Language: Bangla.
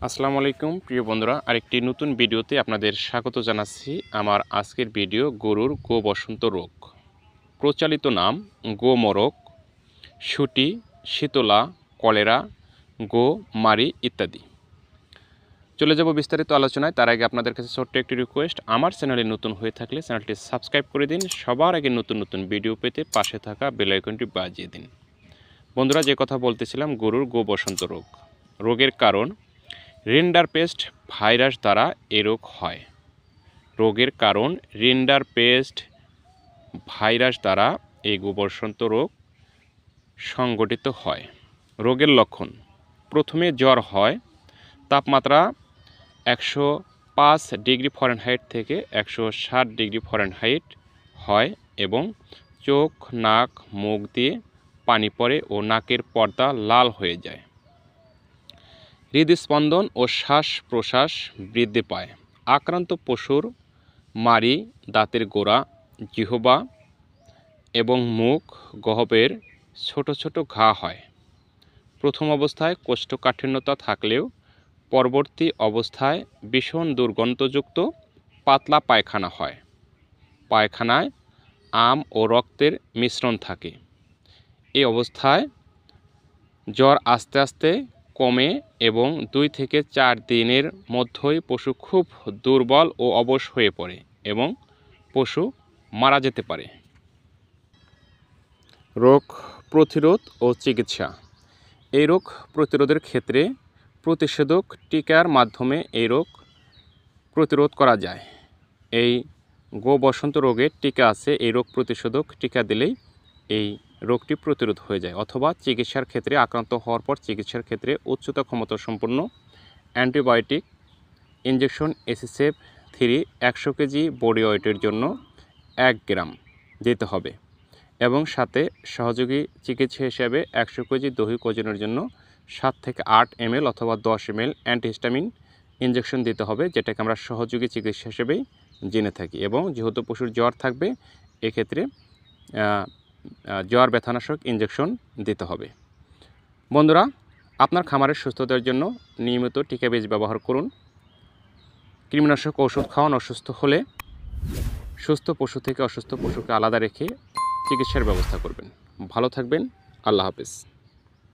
আসসালামু আলাইকুম প্রিয় বন্ধুরা, আরেকটি নতুন ভিডিওতে আপনাদের স্বাগত জানাচ্ছি। আমার আজকের ভিডিও গরুর গো বসন্ত রোগ, প্রচলিত নাম গো মরক, সুটি, শীতলা, কলেরা, গো মারি ইত্যাদি। চলে যাব বিস্তারিত আলোচনায়। তার আগে আপনাদের কাছে ছোট্ট একটি রিকোয়েস্ট, আমার চ্যানেলে নতুন হয়ে থাকলে চ্যানেলটি সাবস্ক্রাইব করে দিন। সবার আগে নতুন নতুন ভিডিও পেতে পাশে থাকা বেল আইকনটি বাজিয়ে দিন। বন্ধুরা, যে কথা বলতেছিলাম, গরুর গো বসন্ত রোগ। রোগের কারণ রিন্ডারপেস্ট ভাইরাস দ্বারা এ রোগ হয়। রোগের কারণ রিন্ডারপেস্ট ভাইরাস দ্বারা এই গো বসন্ত রোগ সংঘটিত হয়। রোগের লক্ষণ: প্রথমে জ্বর হয়, তাপমাত্রা 105 ডিগ্রি ফরেনহাইট থেকে 160 ডিগ্রি ফরেনহাইট হয় এবং চোখ, নাক, মুখ দিয়ে পানি পড়ে ও নাকের পর্দা লাল হয়ে যায়। হৃদস্পন্দন ও শ্বাস প্রশ্বাস বৃদ্ধি পায়। আক্রান্ত পশুর মাড়ি, দাঁতের গোড়া, জিহ্বা এবং মুখ গহ্বরের ছোট ছোট ঘা হয়। প্রথম অবস্থায় কোষ্ঠকাঠিন্যতা থাকলেও পরবর্তী অবস্থায় ভীষণ দুর্গন্ধযুক্ত পাতলা পায়খানা হয়। পায়খানায় আম ও রক্তের মিশ্রণ থাকে। এই অবস্থায় জ্বর আস্তে আস্তে কমে এবং 2 থেকে 4 দিনের মধ্যেই পশু খুব দুর্বল ও অবশ হয়ে পড়ে এবং পশু মারা যেতে পারে। রোগ প্রতিরোধ ও চিকিৎসা। এই রোগ প্রতিরোধের ক্ষেত্রে প্রতিষেধক টিকার মাধ্যমে এই রোগ প্রতিরোধ করা যায়। এই গো বসন্ত রোগের টিকা আছে। এই রোগ প্রতিষেধক টিকা দিলেই এই রোগটি প্রতিরোধ হয়ে যায়। অথবা চিকিৎসার ক্ষেত্রে আক্রান্ত হওয়ার পর চিকিৎসার ক্ষেত্রে উচ্চতা ক্ষমতা সম্পন্ন অ্যান্টিবায়োটিক ইঞ্জেকশন এসিসেপ 3 100 কেজি বডি ওয়েটের জন্য 1 গ্রাম দিতে হবে এবং সাথে সহযোগী চিকিৎসা হিসেবে 100 কেজি দৈহিক ওজনের জন্য 7 থেকে 8 ml অথবা 10 ml অ্যান্টিহিস্টামিন ইঞ্জেকশন দিতে হবে, যেটাকে আমরা সহযোগী চিকিৎসা হিসেবেই জেনে থাকি। এবং যেহেতু পশুর জ্বর থাকবে, এক্ষেত্রে জ্বর ব্যথানাশক ইঞ্জেকশন দিতে হবে। বন্ধুরা, আপনার খামারের সুস্থতার জন্য নিয়মিত টিকা বীজ ব্যবহার করুন। কৃমিনাশক ওষুধ খাওয়ান। অসুস্থ হলে সুস্থ পশু থেকে অসুস্থ পশুকে আলাদা রেখে চিকিৎসার ব্যবস্থা করবেন। ভালো থাকবেন। আল্লাহ হাফেজ।